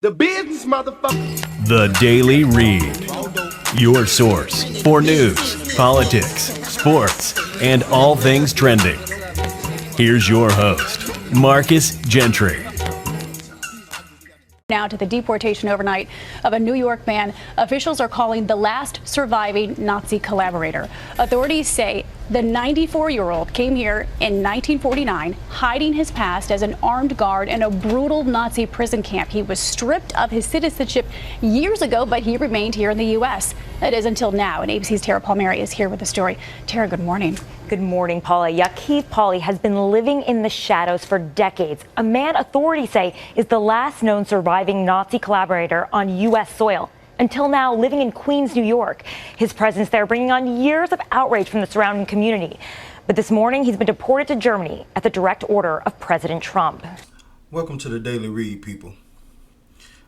The business, motherfucker. The Daily Read. Your source for news, politics, sports, and all things trending. Here's your host, Marcus Gentry. Now to the deportation overnight of a New York man officials are calling the last surviving Nazi collaborator. Authorities say the 94-year-old came here in 1949, hiding his past as an armed guard in a brutal Nazi prison camp. He was stripped of his citizenship years ago, but he remained here in the U.S. That is until now. And ABC's Tara Palmieri is here with the story. Tara, good morning. Good morning, Paula. Yaqub Pauli has been living in the shadows for decades. A man authorities say is the last known surviving Nazi collaborator on U.S. soil. Until now, living in Queens, New York. His presence there bringing on years of outrage from the surrounding community. But this morning, he's been deported to Germany at the direct order of President Trump. Welcome to the Daily Read, people.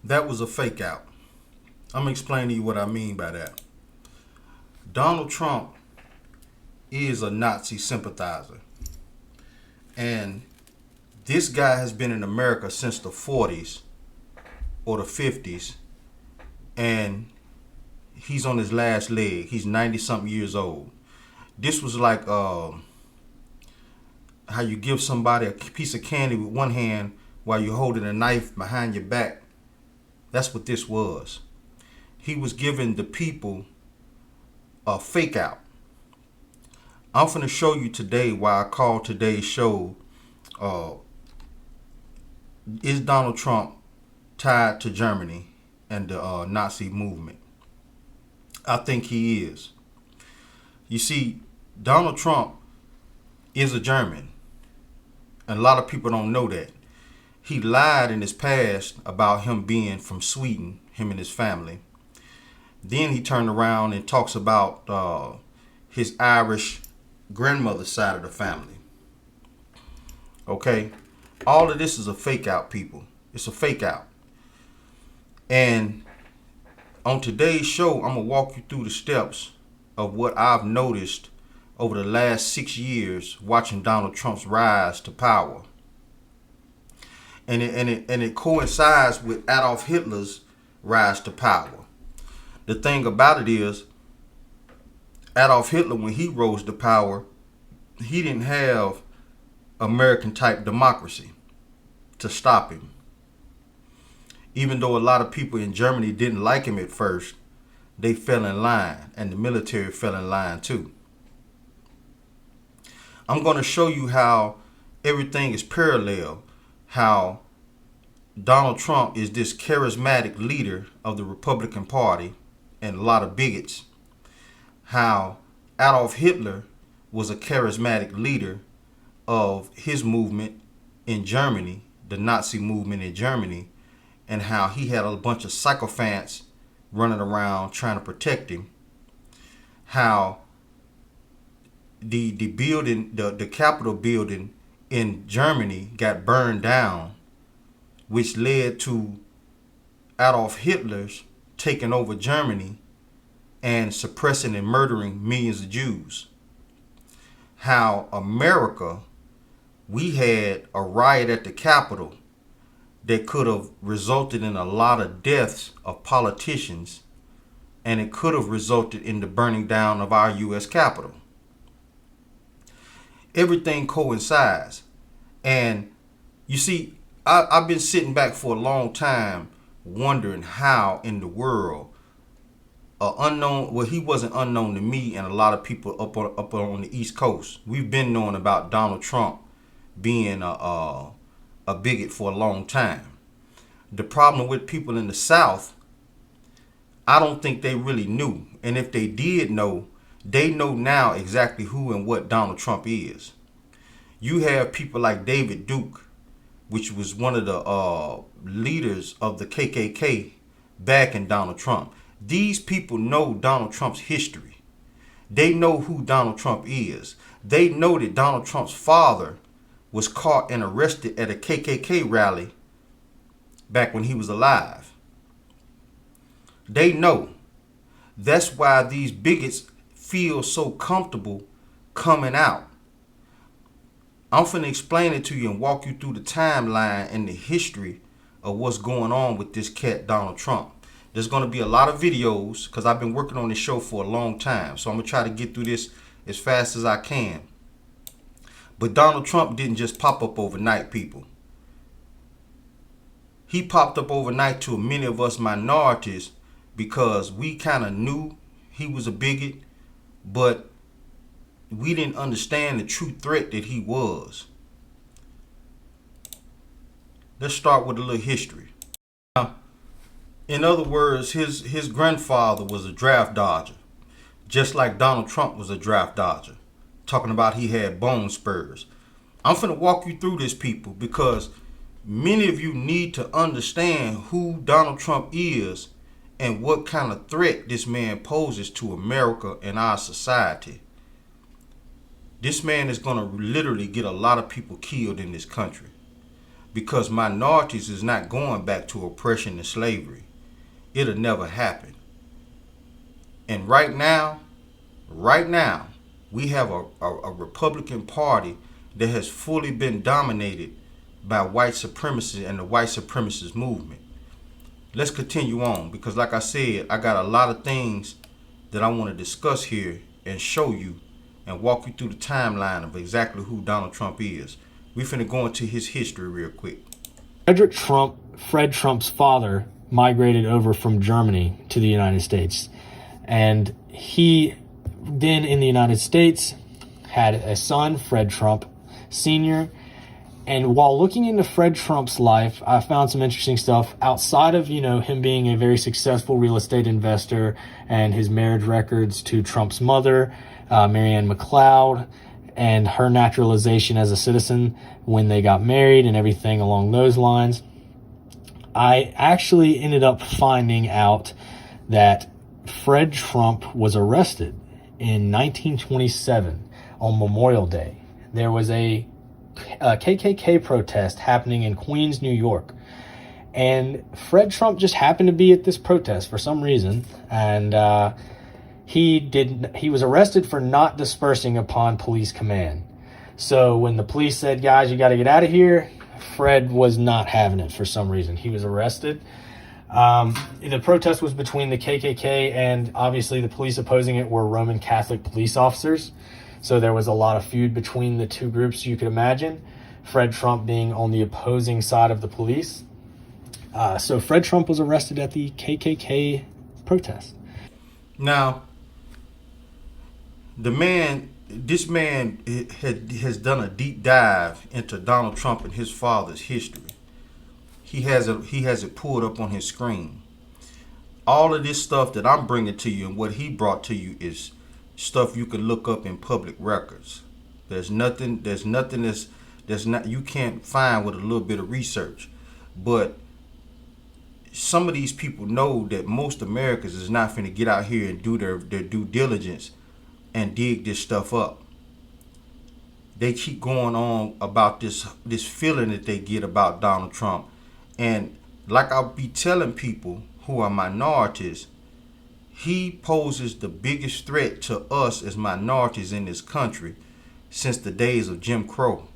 That was a fake out. I'm going to explain to you what I mean by that. Donald Trump is a Nazi sympathizer. And this guy has been in America since the 40s or the 50s. And he's on his last leg. He's 90-something years old. This was like how you give somebody a piece of candy with one hand while you're holding a knife behind your back. That's what this was. He was giving the people a fake out. I'm going to show you today why I call today's show, is Donald Trump tied to Germany and the Nazi movement? I think he is. You see, Donald Trump is a German. And a lot of people don't know that. He lied in his past about him being from Sweden, him and his family. Then he turned around and talks about his Irish grandmother's side of the family. Okay? All of this is a fake out, people. It's a fake out. And on today's show, I'm going to walk you through the steps of what I've noticed over the last 6 years watching Donald Trump's rise to power. And it coincides with Adolf Hitler's rise to power. The thing about it is, Adolf Hitler, when he rose to power, he didn't have American-type democracy to stop him. Even though a lot of people in Germany didn't like him at first, they fell in line, and the military fell in line too. I'm going to show you how everything is parallel, how Donald Trump is this charismatic leader of the Republican Party and a lot of bigots, how Adolf Hitler was a charismatic leader of his movement in Germany, the Nazi movement in Germany, and how he had a bunch of sycophants running around trying to protect him. How the building, the Capitol building in Germany got burned down, which led to Adolf Hitler's taking over Germany and suppressing and murdering millions of Jews. How America, we had a riot at the Capitol that could have resulted in a lot of deaths of politicians, and it could have resulted in the burning down of our U.S. Capitol. Everything coincides. And you see, I've been sitting back for a long time wondering how in the world he wasn't unknown to me and a lot of people up on the East Coast. We've been knowing about Donald Trump being a bigot for a long time. The problem with people in the South, I don't think they really knew. And if they did know, they know now exactly who and what Donald Trump is. You have people like David Duke, which was one of the leaders of the KKK backing Donald Trump. These people know Donald Trump's history. They know who Donald Trump is. They know that Donald Trump's father was caught and arrested at a KKK rally back when he was alive. They know. That's why these bigots feel so comfortable coming out. I'm finna explain it to you and walk you through the timeline and the history of what's going on with this cat, Donald Trump. There's going to be a lot of videos because I've been working on this show for a long time. So I'm going to try to get through this as fast as I can. But Donald Trump didn't just pop up overnight, people. He popped up overnight to many of us minorities because we kind of knew he was a bigot, but we didn't understand the true threat that he was. Let's start with a little history. Now, in other words, his grandfather was a draft dodger, just like Donald Trump was a draft dodger, talking about he had bone spurs. I'm finna walk you through this, people, because many of you need to understand who Donald Trump is and what kind of threat this man poses to America and our society. This man is going to literally get a lot of people killed in this country because minorities is not going back to oppression and slavery. It'll never happen. And right now, we have a Republican Party that has fully been dominated by white supremacy and the white supremacist movement. Let's continue on because, like I said, I got a lot of things that I want to discuss here and show you and walk you through the timeline of exactly who Donald Trump is. We finna go into his history real quick. Fred Trump's father, migrated over from Germany to the United States. And he then in the United States had a son, Fred Trump Sr. And while looking into Fred Trump's life, I found some interesting stuff outside of, him being a very successful real estate investor and his marriage records to Trump's mother, Marianne McLeod, and her naturalization as a citizen when they got married and everything along those lines. I actually ended up finding out that Fred Trump was arrested in 1927 on Memorial Day. There was a KKK protest happening in Queens, New York. And Fred Trump just happened to be at this protest for some reason. And he was arrested for not dispersing upon police command. So when the police said, guys, you got to get out of here, Fred was not having it for some reason. He was arrested. The protest was between the KKK and obviously the police opposing it were Roman Catholic police officers. So there was a lot of feud between the two groups, you could imagine. Fred Trump being on the opposing side of the police. So Fred Trump was arrested at the KKK protest. Now, this man has done a deep dive into Donald Trump and his father's history. He has it pulled up on his screen. All of this stuff that I'm bringing to you and what he brought to you is stuff you can look up in public records. There's nothing that's not you can't find with a little bit of research. But some of these people know that most Americans is not finna get out here and do their due diligence and dig this stuff up. They keep going on about this feeling that they get about Donald Trump. And like I'll be telling people who are minorities, he poses the biggest threat to us as minorities in this country since the days of Jim Crow,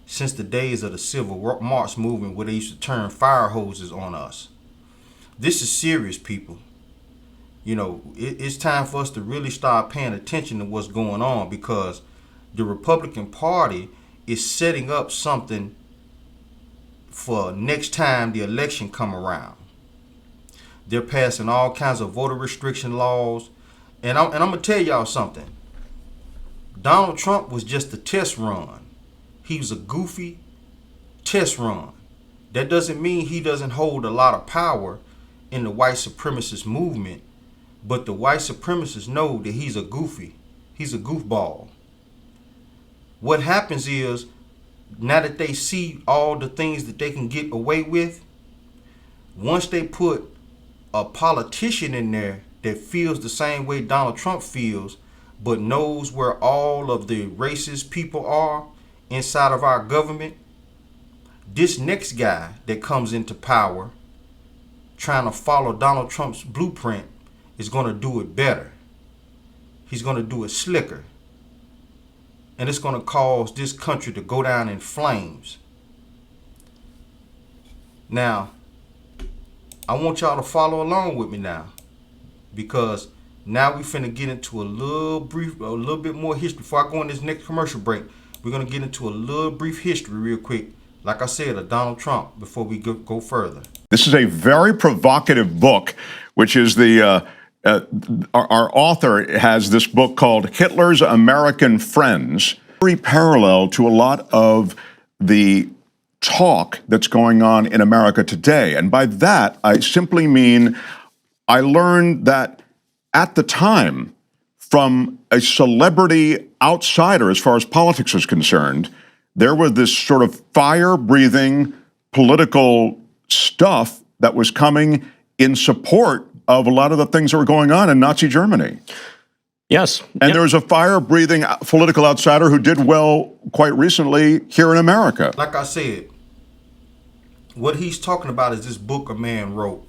since the days of the Civil Rights movement where they used to turn fire hoses on us. This is serious, people. It's time for us to really start paying attention to what's going on because the Republican Party is setting up something for next time the election come around. They're passing all kinds of voter restriction laws. And I'm going to tell y'all something. Donald Trump was just a test run. He was a goofy test run. That doesn't mean he doesn't hold a lot of power in the white supremacist movement. But the white supremacists know that he's a goofy. He's a goofball. What happens is, now that they see all the things that they can get away with, once they put a politician in there that feels the same way Donald Trump feels, but knows where all of the racist people are inside of our government, this next guy that comes into power trying to follow Donald Trump's blueprint is going to do it better. He's going to do it slicker. And it's going to cause this country to go down in flames. Now, I want y'all to follow along with me now, because now we finna get into a little bit more history. Before I go on this next commercial break, we're gonna get into a little brief history real quick. Like I said, of Donald Trump before we go further. This is a very provocative book, which is our author has this book called Hitler's American Friends, very parallel to a lot of the talk that's going on in America today. And by that, I simply mean I learned that at the time, from a celebrity outsider as far as politics is concerned, there was this sort of fire-breathing political stuff that was coming in support of a lot of the things that were going on in Nazi Germany. Yes. And there was a fire-breathing political outsider who did well quite recently here in America. Like I said, what he's talking about is this book a man wrote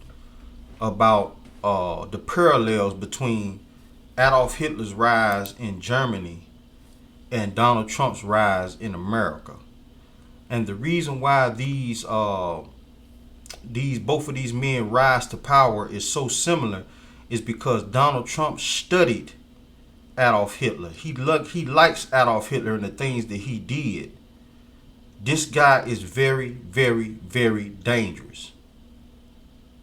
about the parallels between Adolf Hitler's rise in Germany and Donald Trump's rise in America. And the reason why both of these men rise to power is so similar is because Donald Trump studied Adolf Hitler. He likes Adolf Hitler and the things that he did. This guy is very, very, very dangerous.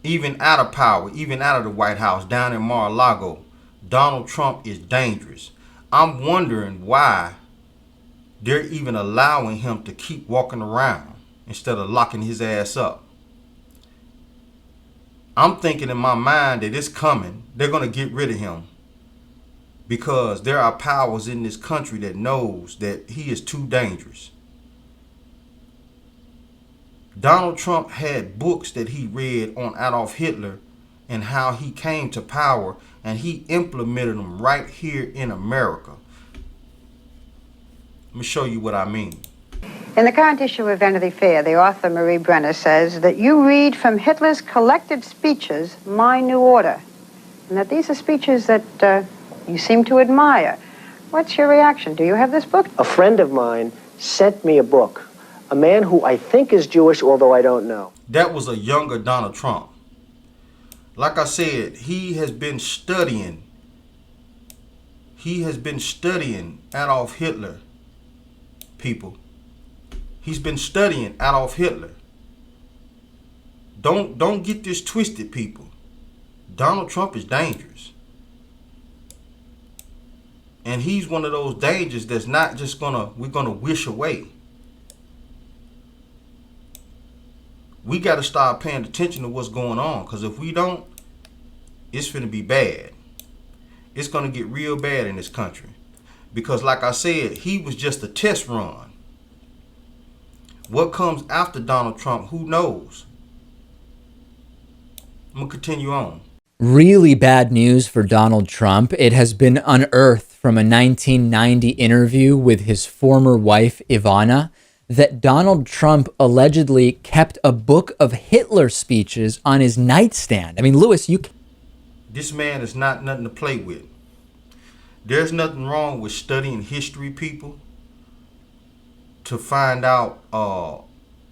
Even out of power, even out of the White House, down in Mar-a-Lago, Donald Trump is dangerous. I'm wondering why they're even allowing him to keep walking around instead of locking his ass up. I'm thinking in my mind that it's coming. They're going to get rid of him because there are powers in this country that knows that he is too dangerous. Donald Trump had books that he read on Adolf Hitler and how he came to power, and he implemented them right here in America. Let me show you what I mean. In the current issue of Vanity Fair, the author Marie Brenner says that you read from Hitler's collected speeches, My New Order, and that these are speeches that you seem to admire. What's your reaction? Do you have this book? A friend of mine sent me a book, a man who I think is Jewish, although I don't know. That was a younger Donald Trump. Like I said, he has been studying Adolf Hitler, people. He's been studying Adolf Hitler. Don't get this twisted, people. Donald Trump is dangerous. And he's one of those dangers that's not just we're gonna wish away. We got to start paying attention to what's going on, because if we don't, it's finna be bad. It's gonna get real bad in this country. Because like I said, he was just a test run. What comes after Donald Trump, who knows? I'm gonna continue on. Really bad news for Donald Trump. It has been unearthed from a 1990 interview with his former wife, Ivana, that Donald Trump allegedly kept a book of Hitler speeches on his nightstand. I mean, Lewis, This man is not nothing to play with. There's nothing wrong with studying history, people, to find out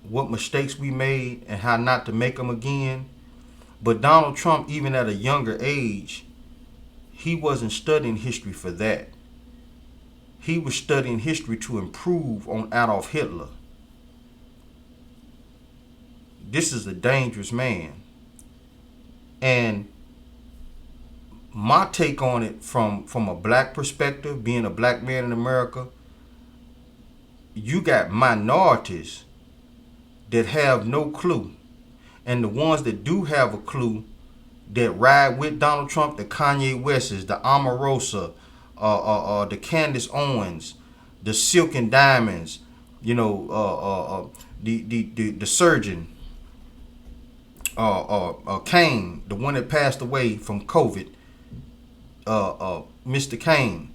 what mistakes we made and how not to make them again. But Donald Trump, even at a younger age, he wasn't studying history for that. He was studying history to improve on Adolf Hitler. This is a dangerous man. And my take on it from a black perspective, being a black man in America, you got minorities that have no clue. And the ones that do have a clue that ride with Donald Trump, the Kanye Wests, the Omarosa, the Candace Owens, the Silk and Diamonds, you know, the surgeon, Kane, the one that passed away from COVID, Mr. Kane.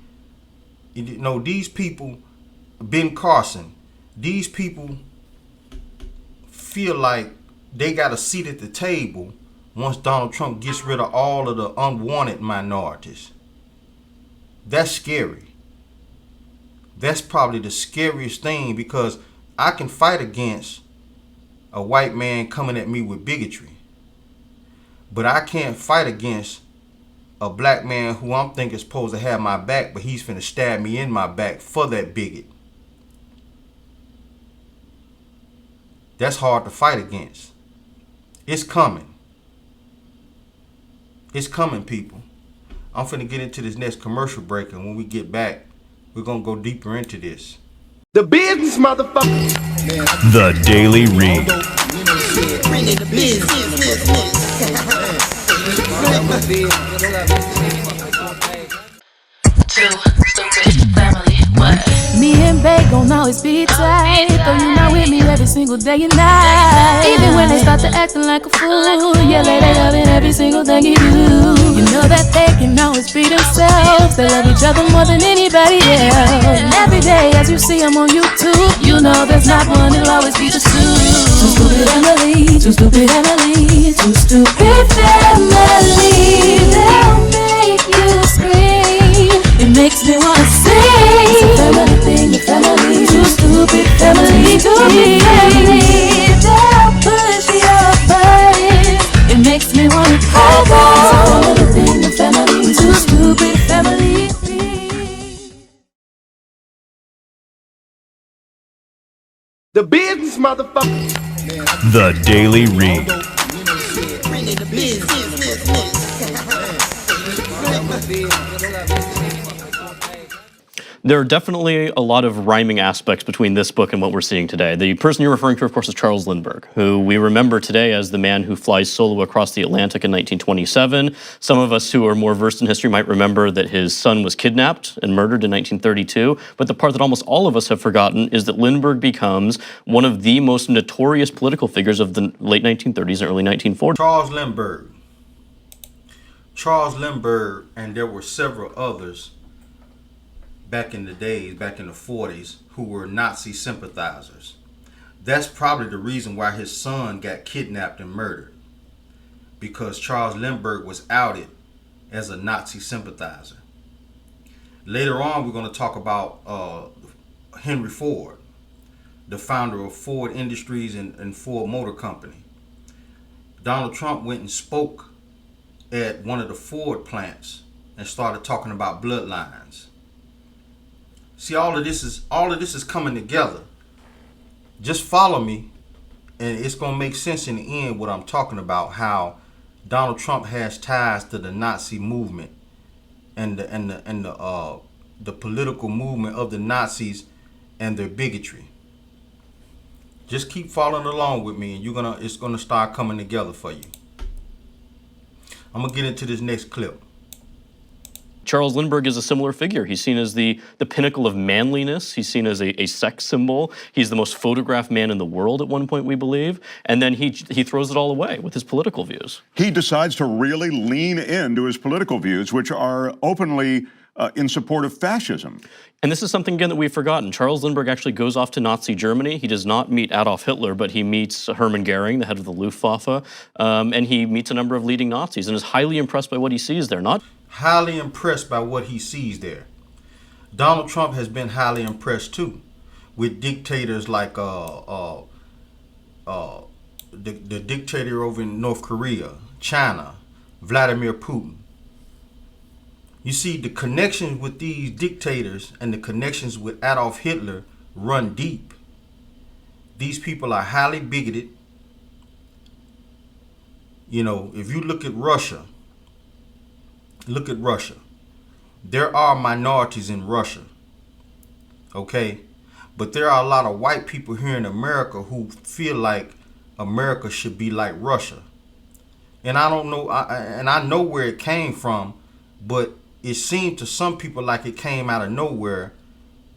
You know, these people, Ben Carson, these people feel like they got a seat at the table once Donald Trump gets rid of all of the unwanted minorities. That's scary. That's probably the scariest thing, because I can fight against a white man coming at me with bigotry. But I can't fight against a black man who I'm thinking is supposed to have my back, but he's finna stab me in my back for that bigot. That's hard to fight against. It's coming. It's coming, people. I'm finna get into this next commercial break, and when we get back, we're gonna go deeper into this. The business, motherfucker. The Daily Read. Me and Bae gon' always be tight, though you not with me every single day and night. Even when they start to acting like a fool, yeah, they loving every single thing you do. You know that they can always be themselves. They love each other more than anybody else. And every day as you see them on YouTube, you know there's not one, it'll always be just two. Too stupid Emily, too stupid Emily, too stupid family. They'll make you scream. It makes me wanna sing. It's a family thing, the family. Too stupid family, stupid family. They'll push your buttons. It makes me wanna cry. It's a family thing, the family. Too stupid family. The business, motherfucker. The Daily Read. There are definitely a lot of rhyming aspects between this book and what we're seeing today. The person you're referring to, of course, is Charles Lindbergh, who we remember today as the man who flies solo across the Atlantic in 1927. Some of us who are more versed in history might remember that his son was kidnapped and murdered in 1932. But the part that almost all of us have forgotten is that Lindbergh becomes one of the most notorious political figures of the late 1930s and early 1940s. Charles Lindbergh, and there were several others back in the days, back in the 40s, who were Nazi sympathizers. That's probably the reason why his son got kidnapped and murdered, because Charles Lindbergh was outed as a Nazi sympathizer. Later on, we're going to talk about Henry Ford, the founder of Ford Industries and Ford Motor Company. Donald Trump went and spoke at one of the Ford plants and started talking about bloodlines. See, all of this is coming together. Just follow me, and it's gonna make sense in the end what I'm talking about. How Donald Trump has ties to the Nazi movement and the political movement of the Nazis and their bigotry. Just keep following along with me, and it's gonna start coming together for you. I'm gonna get into this next clip. Charles Lindbergh is a similar figure. He's seen as the pinnacle of manliness. He's seen as a sex symbol. He's the most photographed man in the world at one point, we believe. And then he throws it all away with his political views. He decides to really lean into his political views, which are openly in support of fascism. And this is something, again, that we've forgotten. Charles Lindbergh actually goes off to Nazi Germany. He does not meet Adolf Hitler, but he meets Hermann Goering, the head of the Luftwaffe, and he meets a number of leading Nazis and is highly impressed by what he sees there. Highly impressed by what he sees there. Donald Trump has been highly impressed too, with dictators like the dictator over in North Korea, China, Vladimir Putin. You see, the connections with these dictators and the connections with Adolf Hitler run deep. These people are highly bigoted. You know, if you look at Russia, there are minorities in Russia, okay? But there are a lot of white people here in America who feel like America should be like Russia. And I don't know, I know where it came from, but it seemed to some people like it came out of nowhere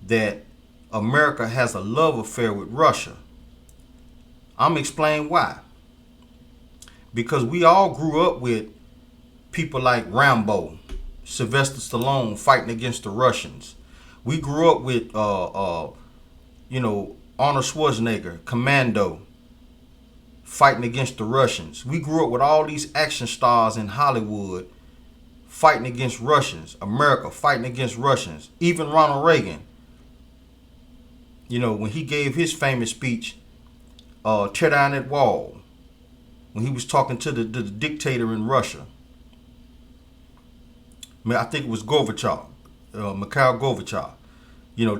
that America has a love affair with Russia. I'm explaining why. Because we all grew up with people like Rambo, Sylvester Stallone fighting against the Russians. We grew up with, Arnold Schwarzenegger, Commando, fighting against the Russians. We grew up with all these action stars in Hollywood fighting against Russians. America fighting against Russians. Even Ronald Reagan, when he gave his famous speech tear down that wall, when he was talking to the dictator in Russia. I think it was Gorbachev, Mikhail Gorbachev.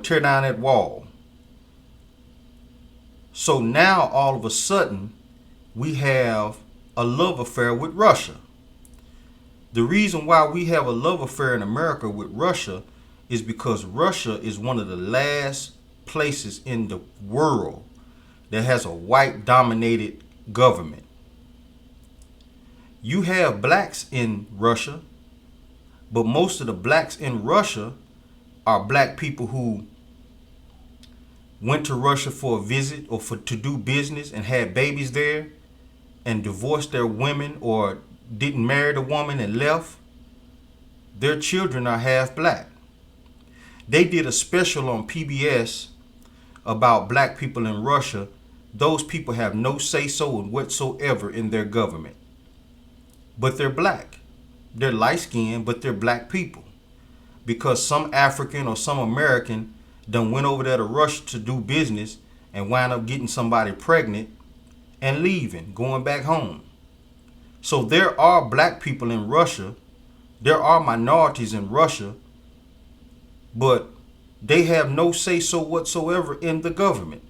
Tear down that wall. So now all of a sudden we have a love affair with Russia. The reason why we have a love affair in America with Russia is because Russia is one of the last places in the world that has a white dominated government. You have blacks in Russia, but most of the blacks in Russia are black people who went to Russia for a visit or to do business and had babies there and divorced their women or didn't marry the woman and left. Their children are half black. They did a special on PBS about black people in Russia. Those people have no say-so whatsoever in their government. But they're black. They're light-skinned, but they're black people. Because some African or some American done went over there to Russia to do business and wind up getting somebody pregnant and leaving, going back home. So there are black people in Russia. There are minorities in Russia, but they have no say-so whatsoever in the government.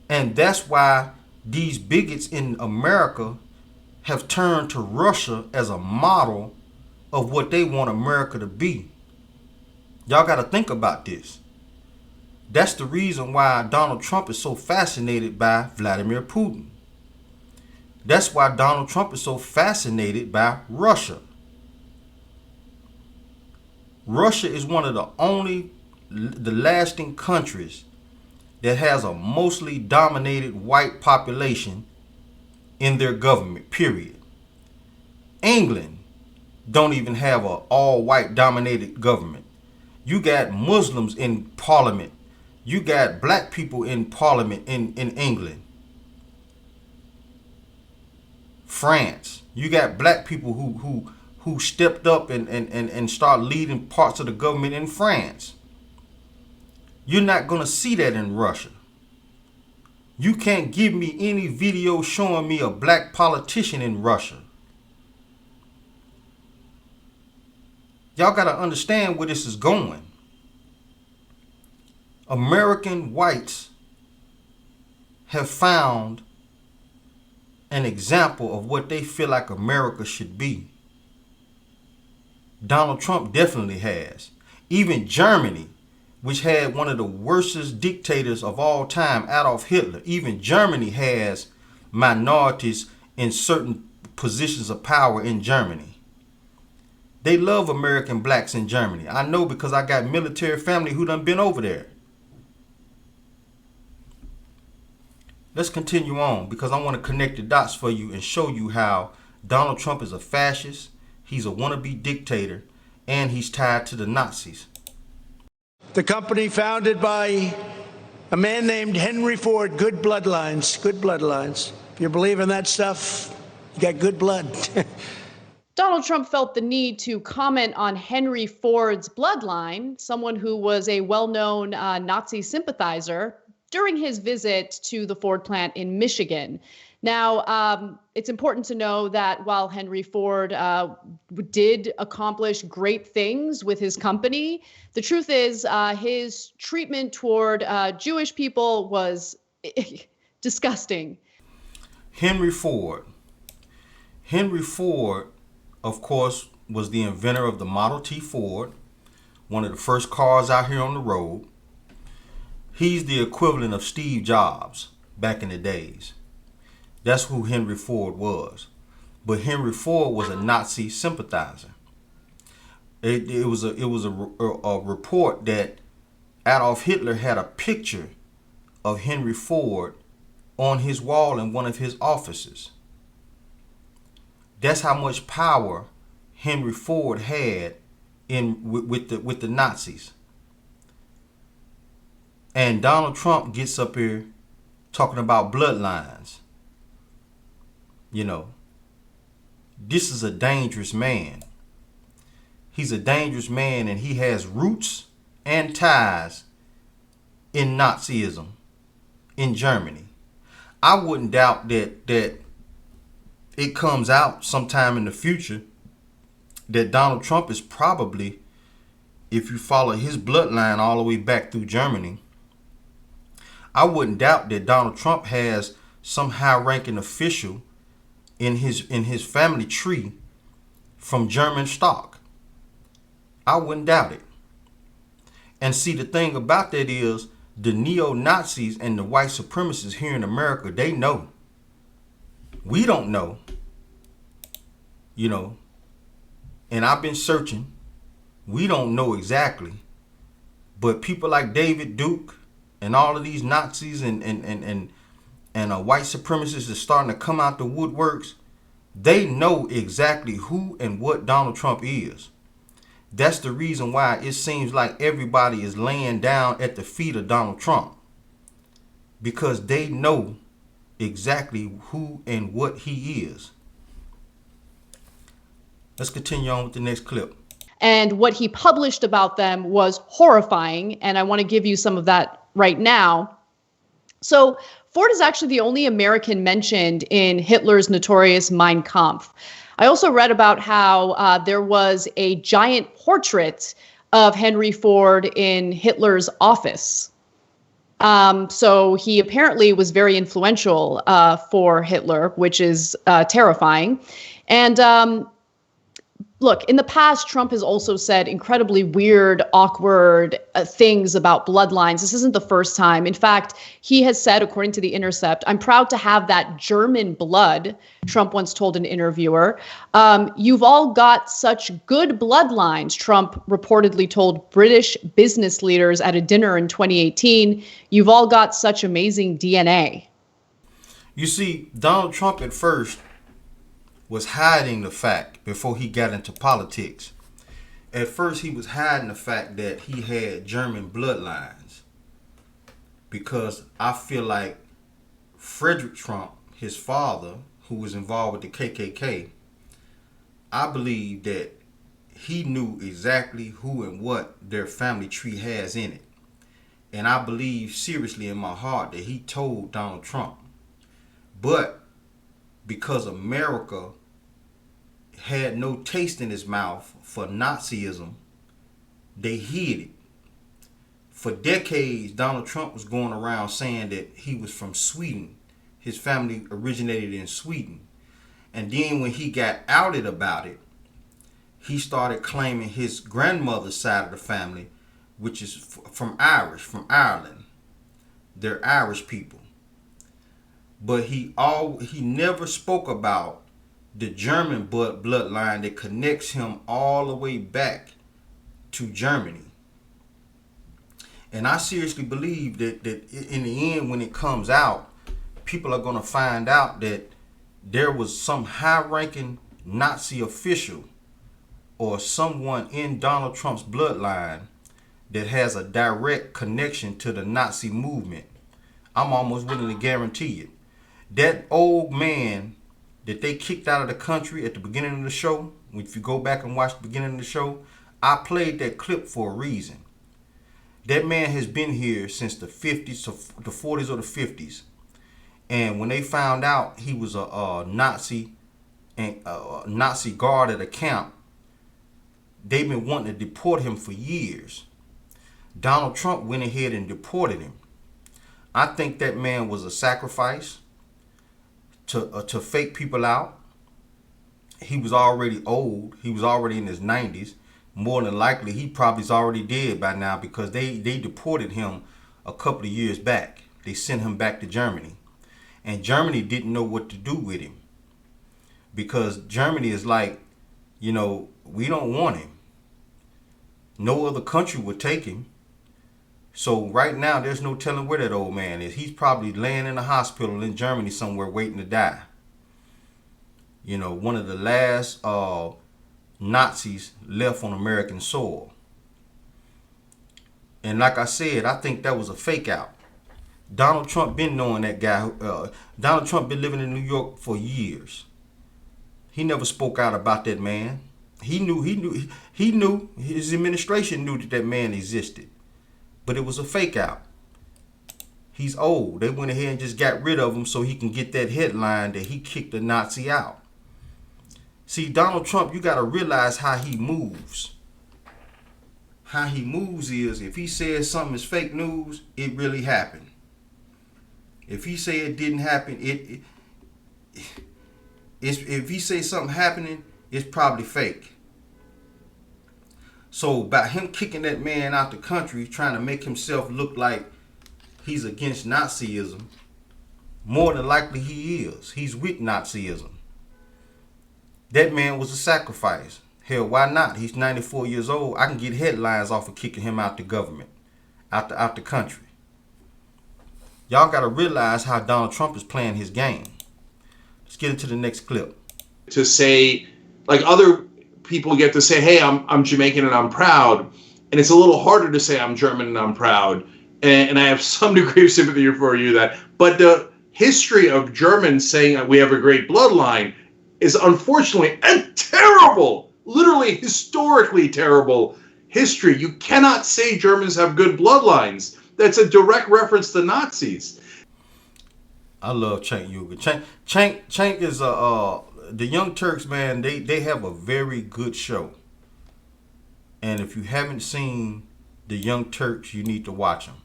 And that's why these bigots in America have turned to Russia as a model of what they want America to be. Y'all got to think about this. That's the reason why Donald Trump is so fascinated by Vladimir Putin. That's why Donald Trump is so fascinated by Russia. Russia is one of the lasting countries that has a mostly dominated white population in their government, period. England don't even have an all-white dominated government. You got Muslims in parliament. You got black people in parliament in England. France, you got black people who stepped up and start leading parts of the government in France. You're not going to see that in Russia. You can't give me any video showing me a black politician in Russia. Y'all got to understand where this is going. American whites have found an example of what they feel like America should be. Donald Trump definitely has. Even Germany, which had one of the worstest dictators of all time, Adolf Hitler, even Germany has minorities in certain positions of power in Germany. They love American blacks in Germany. I know because I got military family who done been over there. Let's continue on because I want to connect the dots for you and show you how Donald Trump is a fascist, he's a wannabe dictator, and he's tied to the Nazis. The company founded by a man named Henry Ford, good bloodlines, good bloodlines. If you believe in that stuff, you got good blood. Donald Trump felt the need to comment on Henry Ford's bloodline, someone who was a well-known Nazi sympathizer, during his visit to the Ford plant in Michigan. Now, it's important to know that while Henry Ford did accomplish great things with his company, the truth is his treatment toward Jewish people was disgusting. Henry Ford. Henry Ford, of course, was the inventor of the Model T Ford, one of the first cars out here on the road. He's the equivalent of Steve Jobs back in the days. That's who Henry Ford was. But Henry Ford was a Nazi sympathizer. It was a report that Adolf Hitler had a picture of Henry Ford on his wall in one of his offices. That's how much power Henry Ford had with the Nazis. And Donald Trump gets up here talking about bloodlines. You know, this is a dangerous man. He's a dangerous man, and he has roots and ties in Nazism. in Germany. I wouldn't doubt that it comes out sometime in the future that Donald Trump is probably, if you follow his bloodline all the way back through Germany, I wouldn't doubt that Donald Trump has some high-ranking official in his family tree from German stock. I wouldn't doubt it. And see, the thing about that is the neo-Nazis and the white supremacists here in America, they know. We don't know. You know, and I've been searching. We don't know exactly. But people like David Duke and all of these Nazis and white supremacists are starting to come out the woodworks. They know exactly who and what Donald Trump is. That's the reason why it seems like everybody is laying down at the feet of Donald Trump. Because they know exactly who and what he is. Let's continue on with the next clip. And what he published about them was horrifying, and I want to give you some of that right now. So Ford is actually the only American mentioned in Hitler's notorious Mein Kampf. I also read about how there was a giant portrait of Henry Ford in Hitler's office. So he apparently was very influential for Hitler, which is terrifying. And look, in the past, Trump has also said incredibly weird, awkward things about bloodlines. This isn't the first time. In fact, he has said, according to The Intercept, "I'm proud to have that German blood," Trump once told an interviewer. "You've all got such good bloodlines," Trump reportedly told British business leaders at a dinner in 2018. "You've all got such amazing DNA." You see, Donald Trump at first was hiding the fact before he got into politics. At first, he was hiding the fact that he had German bloodlines. Because I feel like Frederick Trump, his father, who was involved with the KKK, I believe that he knew exactly who and what their family tree has in it. And I believe seriously in my heart that he told Donald Trump. But because America had no taste in his mouth for Nazism, they hid it. For decades, Donald Trump was going around saying that he was from Sweden. His family originated in Sweden. And then when he got outed about it, he started claiming his grandmother's side of the family, which is from Ireland. They're Irish people. But he never spoke about the German bloodline that connects him all the way back to Germany. And I seriously believe that in the end, when it comes out, people are going to find out that there was some high-ranking Nazi official or someone in Donald Trump's bloodline that has a direct connection to the Nazi movement. I'm almost willing to guarantee it. That old man that they kicked out of the country at the beginning of the show, if you go back and watch the beginning of the show, I played that clip for a reason. That man has been here since the 50s, the 40s or the 50s. And when they found out he was a Nazi and a Nazi guard at a camp, they've been wanting to deport him for years. Donald Trump went ahead and deported him. I think that man was a sacrifice to fake people out. He was already old. He was already in his 90s. More than likely, he probably's already dead by now because they deported him a couple of years back. They sent him back to Germany. And Germany didn't know what to do with him. Because Germany is like, we don't want him. No other country would take him. So right now, there's no telling where that old man is. He's probably laying in a hospital in Germany somewhere waiting to die. One of the last Nazis left on American soil. And like I said, I think that was a fake out. Donald Trump been knowing that guy. Donald Trump been living in New York for years. He never spoke out about that man. He knew. His administration knew that man existed. But it was a fake out. He's old. They went ahead and just got rid of him so he can get that headline that he kicked the Nazi out. See, Donald Trump, you got to realize how he moves. How he moves is, if he says something is fake news, it really happened. If he say it didn't happen, if he say something happening, it's probably fake. So by him kicking that man out the country, trying to make himself look like he's against Nazism, more than likely he is. He's with Nazism. That man was a sacrifice. Hell, why not? He's 94 years old. I can get headlines off of kicking him out the government, out the country. Y'all got to realize how Donald Trump is playing his game. Let's get into the next clip. To say, like other people get to say, hey, I'm Jamaican and I'm proud. And it's a little harder to say I'm German and I'm proud. And I have some degree of sympathy for you that. But the history of Germans saying that we have a great bloodline is unfortunately a terrible, literally historically terrible history. You cannot say Germans have good bloodlines. That's a direct reference to Nazis. I love Cenk Uygur. Cenk is the Young Turks, man. They have a very good show. And if you haven't seen the Young Turks, you need to watch them.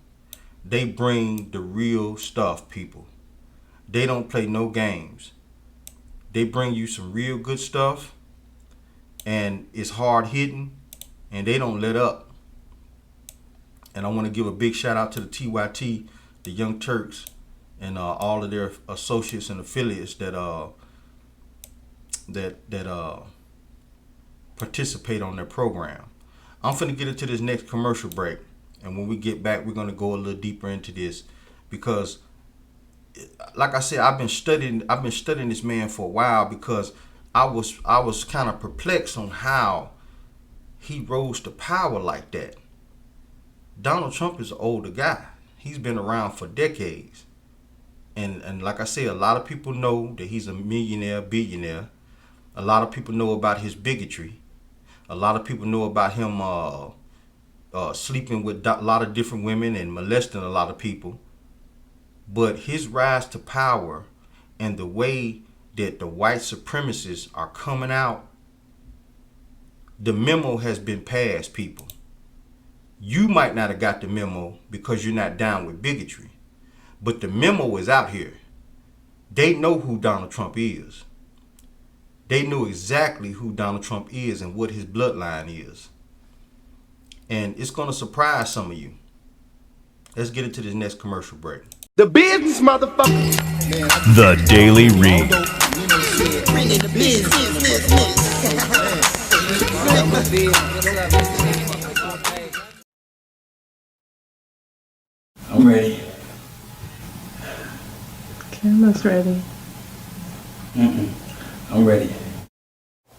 They bring the real stuff, people. They don't play no games. They bring you some real good stuff, and it's hard hitting, and they don't let up. And I want to give a big shout out to the TYT, the Young Turks, and all of their associates and affiliates that participate on their program. I'm finna get into this next commercial break, and when we get back, we're gonna go a little deeper into this, because, like I said, I've been studying this man for a while, because I was kind of perplexed on how he rose to power like that. Donald Trump is an older guy. He's been around for decades. And like I say, a lot of people know that he's a millionaire, billionaire. A lot of people know about his bigotry. A lot of people know about him sleeping with a lot of different women and molesting a lot of people. But his rise to power and the way that the white supremacists are coming out, the memo has been passed, people. You might not have got the memo because you're not down with bigotry. But the memo is out here. They know who Donald Trump is. They know exactly who Donald Trump is and what his bloodline is. And it's going to surprise some of you. Let's get into this next commercial break. The business, motherfucker. The Daily Read. I'm ready. Camera's ready. I'm ready.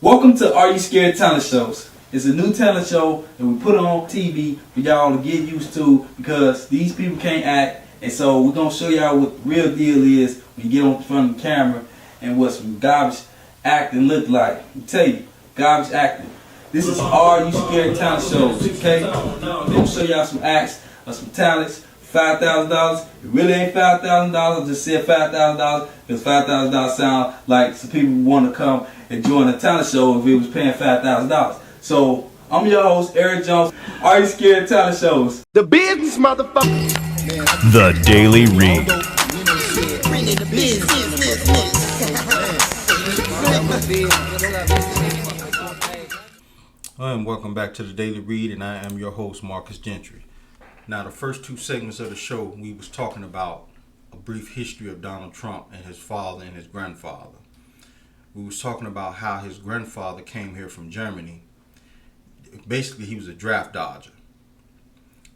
Welcome to Are You Scared talent shows. It's a new talent show that we put on TV for y'all to get used to, because these people can't act, and so we're gonna show y'all what the real deal is when you get on front of the camera and what some garbage acting look like. I tell you, garbage acting. This is Are You Scared talent shows, okay? We're gonna show y'all some acts of some talents. $5,000. It really ain't $5,000. I just said $5,000 because $5,000 sound like some people want to come and join a talent show if it was paying $5,000. So I'm your host, Eric Jones. Are You Scared talent shows? The business, motherfucker. The Daily Read. And welcome back to the Daily Read, and I am your host, Marcus Gentry. Now, the first two segments of the show, we was talking about a brief history of Donald Trump and his father and his grandfather. We was talking about how his grandfather came here from Germany. Basically, he was a draft dodger,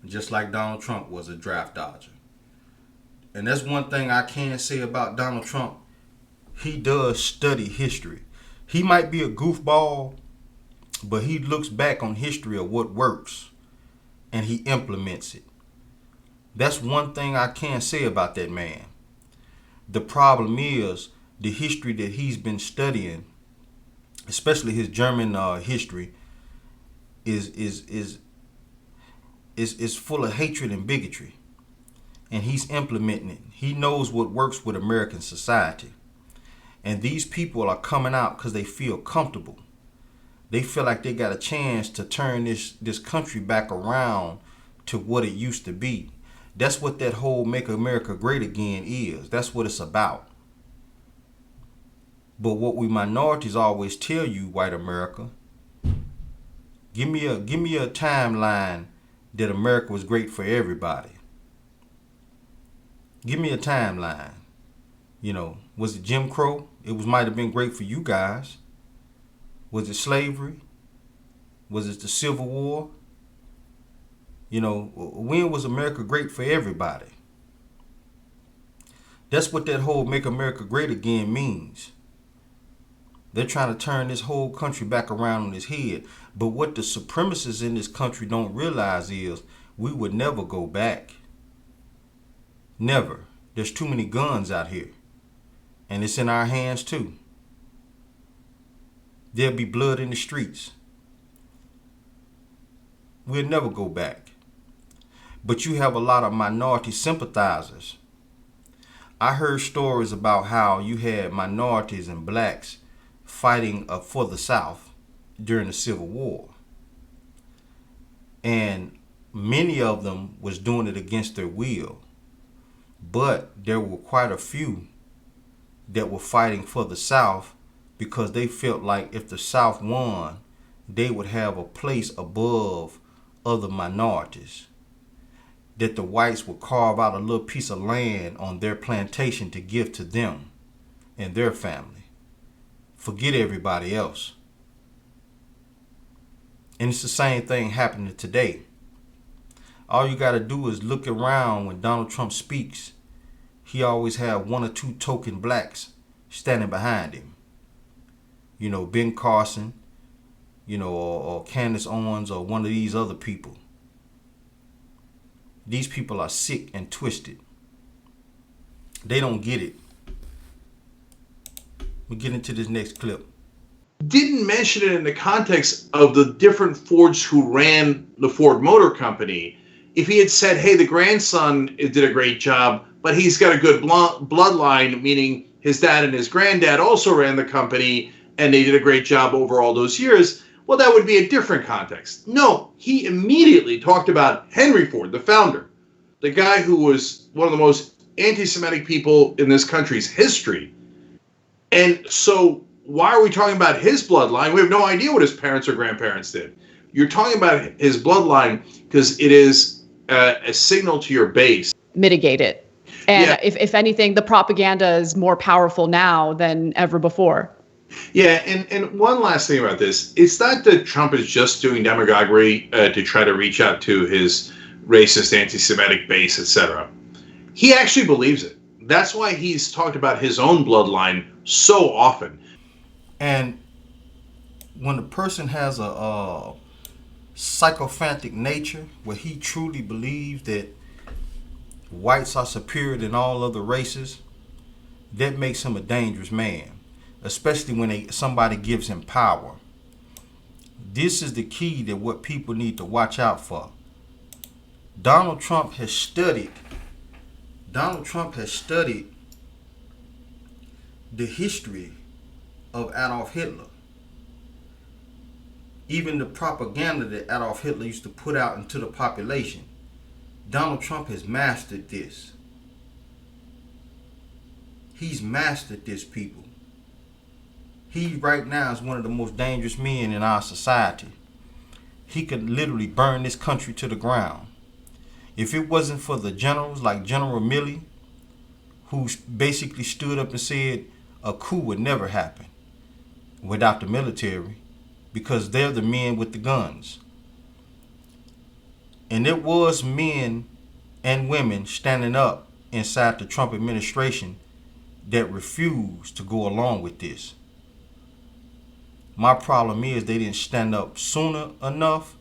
just like Donald Trump was a draft dodger. And that's one thing I can say about Donald Trump. He does study history. He might be a goofball, but he looks back on history of what works, and he implements it. That's one thing I can say about that man. The problem is the history that he's been studying, especially his German history, is full of hatred and bigotry. and he's implementing it. He knows what works with American society. And these people are coming out because they feel comfortable. They feel like they got a chance to turn this country back around to what it used to be. That's what that whole Make America Great Again is. That's what it's about. But what we minorities always tell you, white America, give me a timeline that America was great for everybody. Give me a timeline. You know, was it Jim Crow? It might have been great for you guys. Was it slavery? Was it the Civil War? You know, when was America great for everybody? That's what that whole Make America Great Again means. They're trying to turn this whole country back around on its head. But what the supremacists in this country don't realize is we would never go back. Never. There's too many guns out here. And it's in our hands too. There'll be blood in the streets. We'll never go back. But you have a lot of minority sympathizers. I heard stories about how you had minorities and blacks fighting for the South during the Civil War. And many of them was doing it against their will. But there were quite a few that were fighting for the South because they felt like if the South won, they would have a place above other minorities. That the whites would carve out a little piece of land on their plantation to give to them and their family. Forget everybody else. And it's the same thing happening today. All you got to do is look around when Donald Trump speaks. He always have one or two token blacks standing behind him. You know, Ben Carson, you know, or Candace Owens, or one of these other people. These people are sick and twisted. They don't get it. We'll get into this next clip. Didn't mention it in the context of the different Fords who ran the Ford Motor Company. If he had said, hey, the grandson did a great job, but he's got a good bloodline, meaning his dad and his granddad also ran the company and they did a great job over all those years, well, that would be a different context. No, he immediately talked about Henry Ford, the founder, the guy who was one of the most anti-Semitic people in this country's history. And so why are we talking about his bloodline? We have no idea what his parents or grandparents did. You're talking about his bloodline because it is a signal to your base. Mitigate it. And if anything, the propaganda is more powerful now than ever before. Yeah, and one last thing about this. It's not that Trump is just doing demagoguery to try to reach out to his racist, anti-Semitic base, etc. He actually believes it. That's why he's talked about his own bloodline so often. And when a person has a psychopathic nature where he truly believes that whites are superior than all other races, that makes him a dangerous man, especially when somebody gives him power. This is the key to what people need to watch out for. Donald Trump has studied the history of Adolf Hitler. Even the propaganda that Adolf Hitler used to put out into the population. Donald Trump has mastered this. He's mastered this, people. He right now is one of the most dangerous men in our society. He could literally burn this country to the ground. If it wasn't for the generals like General Milley, who basically stood up and said a coup would never happen without the military, because they're the men with the guns. And it was men and women standing up inside the Trump administration that refused to go along with this. My problem is they didn't stand up sooner enough,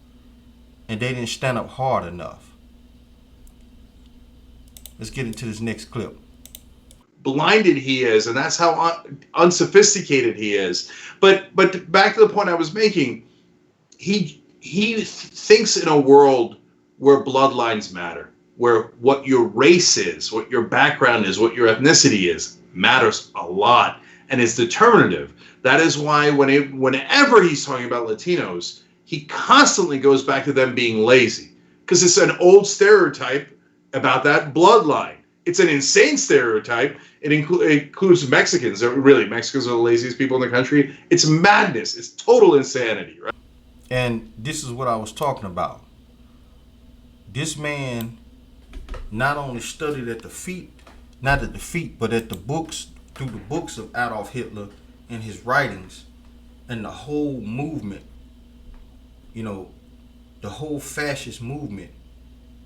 and they didn't stand up hard enough. Let's get into this next clip. Blinded he is, and that's how unsophisticated he is. But back to the point I was making, he thinks in a world where bloodlines matter. where what your race is, what your background is, what your ethnicity is matters a lot and is determinative. That is why whenever he's talking about Latinos, he constantly goes back to them being lazy, because it's an old stereotype about that bloodline. It's an insane stereotype. It includes Mexicans. Really, Mexicans are the laziest people in the country. It's madness. It's total insanity, right? And this is what I was talking about. This man not only studied at the feet, not at the feet, but at the books, through the books of Adolf Hitler and his writings and the whole movement, you know, the whole fascist movement.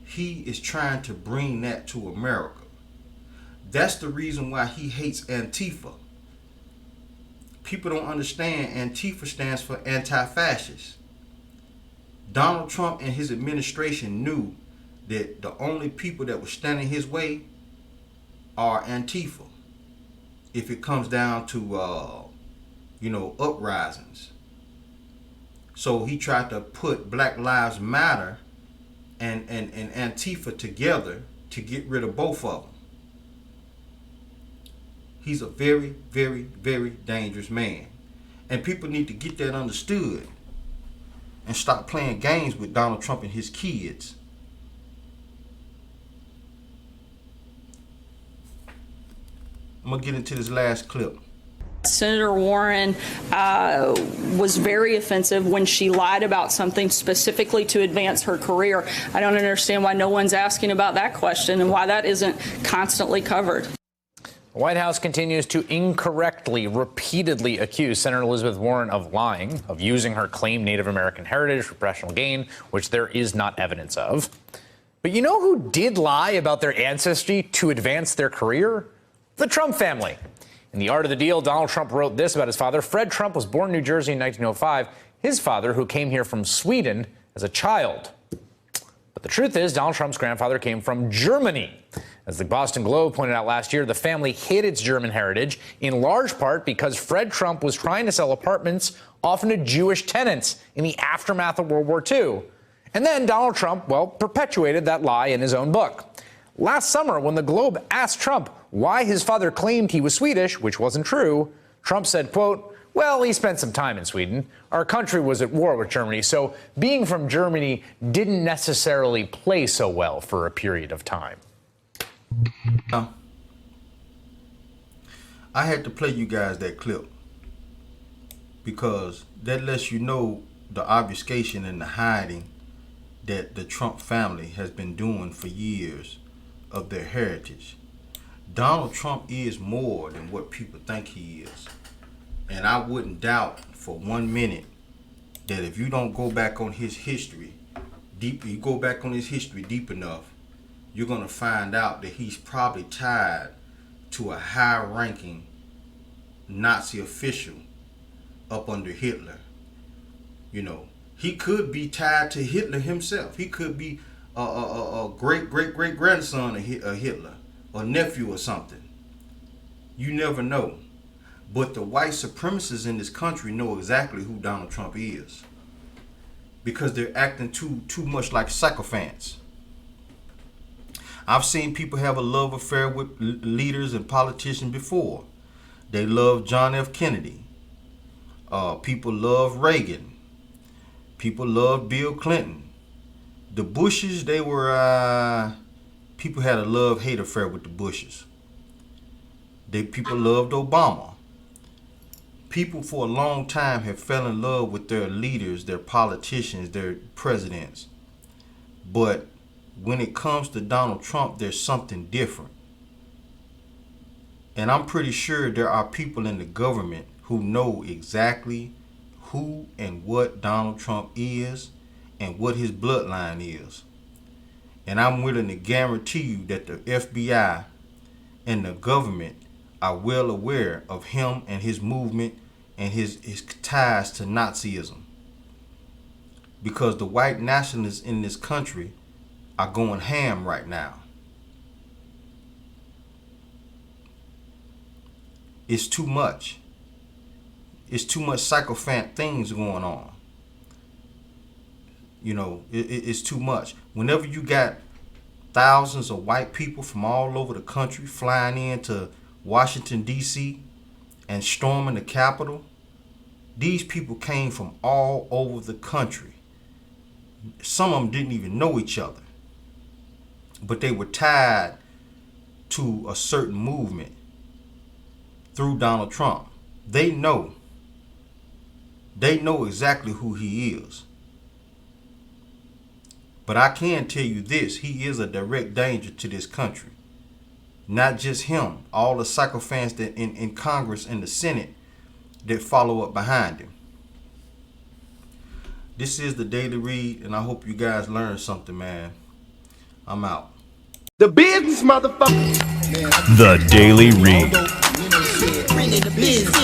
He is trying to bring that to America. That's the reason why he hates Antifa. People don't understand Antifa stands for anti-fascist. Donald Trump and his administration knew that the only people that were standing his way are Antifa. If it comes down to, uprisings. So he tried to put Black Lives Matter and Antifa together to get rid of both of them. He's a very, very, very dangerous man. And people need to get that understood and stop playing games with Donald Trump and his kids. I'm going to get into this last clip. Senator Warren was very offensive when she lied about something specifically to advance her career. I don't understand why no one's asking about that question and why that isn't constantly covered. The White House continues to incorrectly, repeatedly accuse Senator Elizabeth Warren of lying, of using her claimed Native American heritage for professional gain, which there is not evidence of. But you know who did lie about their ancestry to advance their career? The Trump family. In The Art of the Deal, Donald Trump wrote this about his father. Fred Trump was born in New Jersey in 1905. His father, who came here from Sweden as a child. But the truth is, Donald Trump's grandfather came from Germany. As the Boston Globe pointed out last year, the family hid its German heritage, in large part because Fred Trump was trying to sell apartments, often to Jewish tenants, in the aftermath of World War II. And then Donald Trump, perpetuated that lie in his own book. Last summer, when the Globe asked Trump why his father claimed he was Swedish, which wasn't true, Trump said, quote, "Well, he spent some time in Sweden. Our country was at war with Germany, so being from Germany didn't necessarily play so well for a period of time." I had to play you guys that clip because that lets you know the obfuscation and the hiding that the Trump family has been doing for years of their heritage. Donald Trump is more than what people think he is. And I wouldn't doubt for 1 minute that if you don't go back on his history, deep enough, you're going to find out that he's probably tied to a high-ranking Nazi official up under Hitler. You know, he could be tied to Hitler himself. He could be a great-great-great-grandson of Hitler, or nephew or something. You never know. But the white supremacists in this country know exactly who Donald Trump is, because they're acting too much like sycophants. I've seen people have a love affair with leaders and politicians before. They love John F. Kennedy. People love Reagan. People love Bill Clinton. The Bushes, they were, people had a love-hate affair with the Bushes. People loved Obama. People for a long time have fell in love with their leaders, their politicians, their presidents. But when it comes to Donald Trump, there's something different. And I'm pretty sure there are people in the government who know exactly who and what Donald Trump is and what his bloodline is. And I'm willing to guarantee you that the FBI and the government are well aware of him and his movement and his ties to Nazism. Because the white nationalists in this country are going ham right now. It's too much. It's too much sycophant things going on. You know, it's too much. Whenever you got thousands of white people from all over the country flying into Washington, D.C. and storming the Capitol. These people came from all over the country. Some of them didn't even know each other, but they were tied to a certain movement through Donald Trump. They know exactly who he is. But I can tell you this, he is a direct danger to this country. Not just him, all the sycophants that in Congress and the Senate that follow up behind him. This is the Daily Read, and I hope you guys learned something, man. I'm out. The business, motherfucker. The Daily Read. Bring in the business.